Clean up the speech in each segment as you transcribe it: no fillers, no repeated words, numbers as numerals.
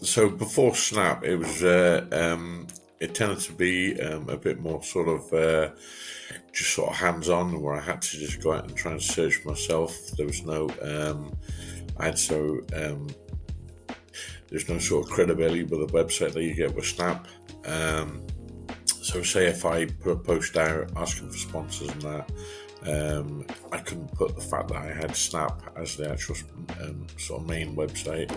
So before Snap, it tended to be a bit more sort of just sort of hands-on, where I had to just go out and try and search myself. There was no, I had so there's no sort of credibility with the website that you get with Snap. So say if I put a post out asking for sponsors and that, I couldn't put the fact that I had Snap as the actual sort of main website,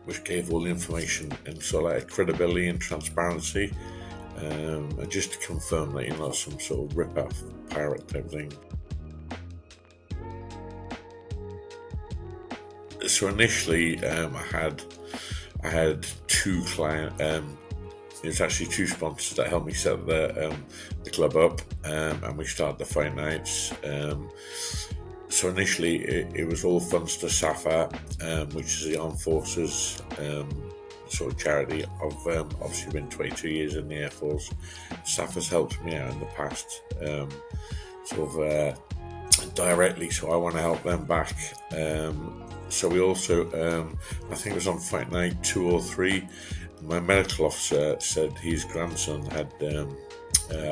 which gave all the information and sort of like credibility and transparency, and just to confirm that you're not some sort of rip-off pirate type thing. So initially, I had two client. It was actually two sponsors that helped me set the club up, and we started the fight nights. So initially, it was all funds to SAFA, which is the Armed Forces sort of charity. I've obviously been 22 years in the Air Force. SAFA's helped me out in the past, sort of directly, so I want to help them back. So we also, I think it was on fight night 2 or 3, my medical officer said his grandson had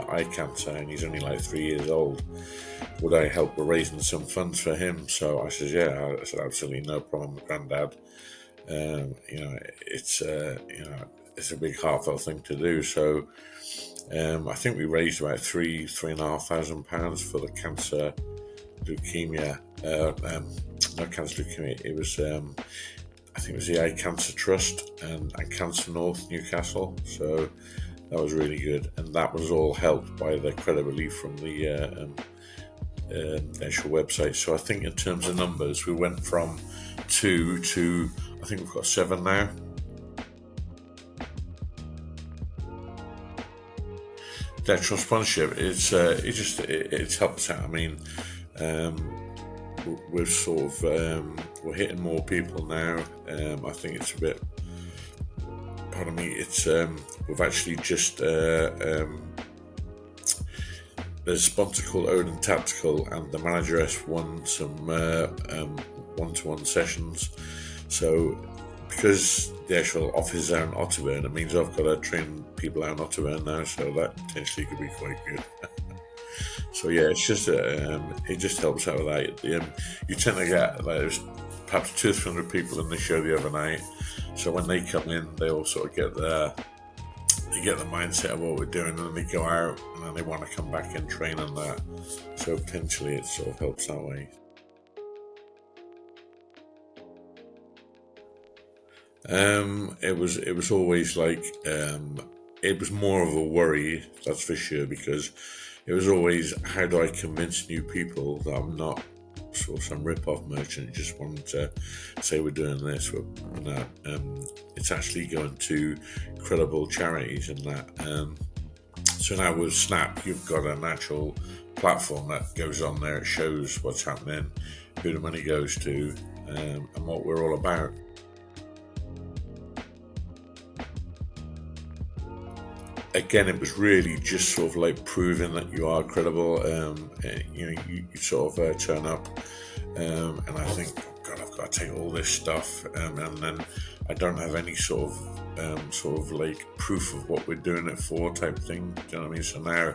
eye cancer and he's only like 3 years old. Would I help with raising some funds for him? So I said, yeah. I said, absolutely no problem, Granddad. It's a big heartfelt thing to do. So I think we raised about £3,500 for the cancer leukemia. No cancer leukemia. It was I think it was the Eye Cancer Trust and Cancer North Newcastle. So that was really good, and that was all helped by the credibility from the actual website. So I think in terms of numbers, we went from 2 to I think we've got 7 now. The actual sponsorship, it's helped us out. I mean, we're sort of we're hitting more people now. I think it's a bit. Pardon me. It's we've actually just there's a sponsor called Odin Tactical, and the manageress won some one-to-one sessions. So because the actual office is out in Otterburn, it means I've got to train people out in Otterburn now. So that potentially could be quite good. So yeah, it's just it just helps out with that. You tend to get like there's perhaps 200-300 people in the show the other night. So when they come in, they all sort of get the mindset of what we're doing, and then they go out and then they want to come back and train on that. So potentially it sort of helps that way. It was always like it was more of a worry, that's for sure, because it was always, how do I convince new people that I'm not sort of some rip-off merchant just wanting to say we're doing this, it's actually going to credible charities and that. So now with Snap, you've got an actual platform that goes on there. It shows what's happening, who the money goes to, and what we're all about. Again, it was really just sort of like proving that you are credible. You sort of turn up, and I think, God, I've got to take all this stuff, and then I don't have any sort of like proof of what we're doing it for type thing. Do you know what I mean? So now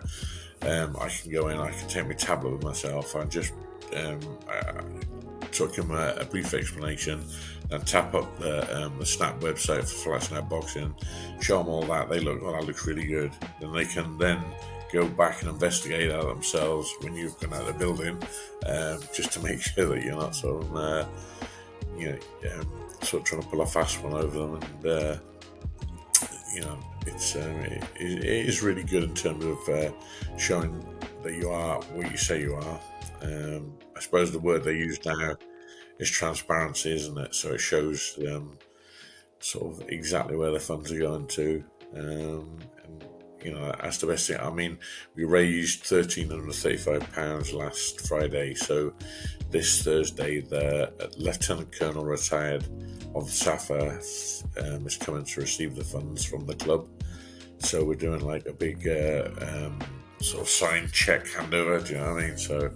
I can go in, I can take my tablet with myself, and just took him a brief explanation, and tap up the Snap website for Flatsnout Boxing, show them all that. They look, oh, that looks really good. Then they can then go back and investigate that themselves when you've gone out of the building, just to make sure that you're not sort of, sort of trying to pull a fast one over them. And it is really good in terms of showing that you are what you say you are. I suppose the word they use now is transparency, isn't it? So it shows sort of exactly where the funds are going to, and that's the best thing. I mean, we raised £1,335 last Friday, so this Thursday the Lieutenant Colonel retired of SAFA is coming to receive the funds from the club. So we're doing like a big sort of signed check handover, do you know what I mean? So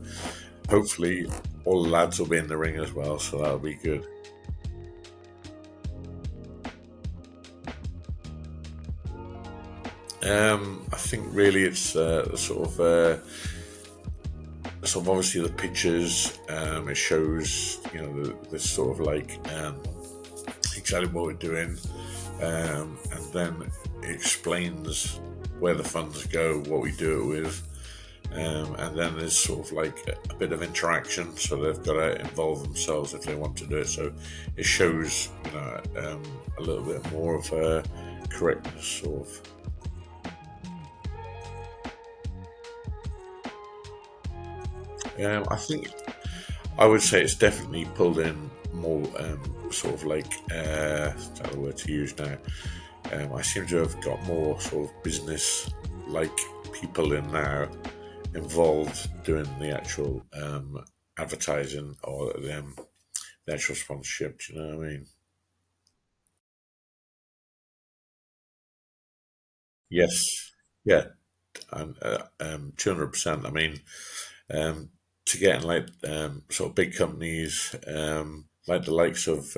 hopefully all the lads will be in the ring as well, so that'll be good. I think really it's sort of obviously the pictures. It shows the sort of like exactly what we're doing, and then it explains where the funds go, what we do it with. And then there's sort of like a bit of interaction, so they've got to involve themselves if they want to do it. So it shows, a little bit more of a correctness, sort of. I think I would say it's definitely pulled in more, sort of like, is that the word to use now? I seem to have got more sort of business like people in now involved doing the actual advertising or the actual sponsorship. Do you know what I mean? Yes, yeah, and 200%. I mean, um, to get in like sort of big companies, like the likes of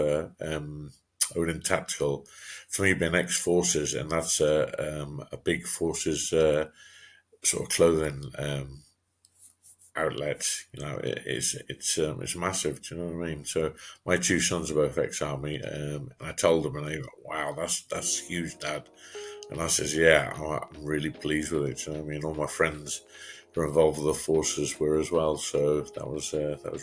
Odin Tactical, for me being ex forces, and that's a big forces sort of clothing outlet. It's massive. Do you know what I mean? So my two sons are both ex-army, and I told them, and they went, "Wow, that's huge, Dad." And I says, "Yeah, I'm really pleased with it." Do you know what I mean? All my friends who are involved with the forces were as well, so that was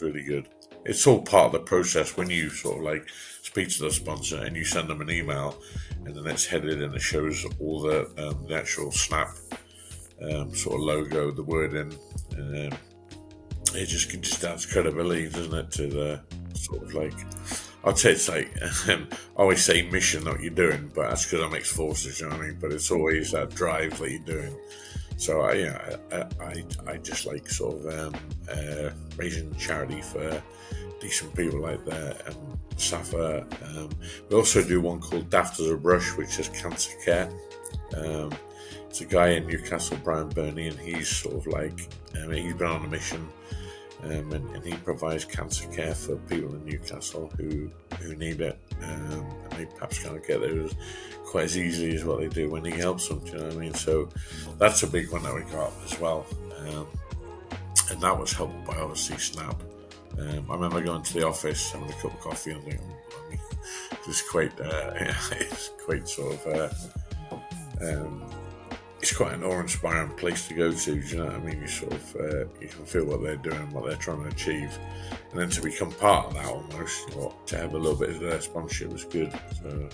really good. It's all part of the process when you sort of like speak to the sponsor and you send them an email, and then it's headed and it shows all the actual snap sort of logo, the wording. It just adds credibility, doesn't it, to the sort of like. I'd say it's like I always say mission that you're doing, but that's because I'm ex forces, you know what I mean. But it's always that drive that you're doing. So I just like sort of raising charity for decent people like that. Safa. We also do one called Daft as a Brush, which is cancer care. Um, it's a guy in Newcastle, Brian Burney, and he's sort of like he's been on a mission, and he provides cancer care for people in Newcastle who need it, and they perhaps can't get there quite as easily as what they do when he helps them. Do you know what I mean? So that's a big one that we got as well, and that was helped by obviously Snap. I remember going to the office, having a cup of coffee, and thinking, it's quite, it's quite sort of. It's quite an awe-inspiring place to go to. Do you know what I mean? You sort of you can feel what they're doing, what they're trying to achieve, and then to become part of that almost, to have a little bit of their sponsorship was good. So.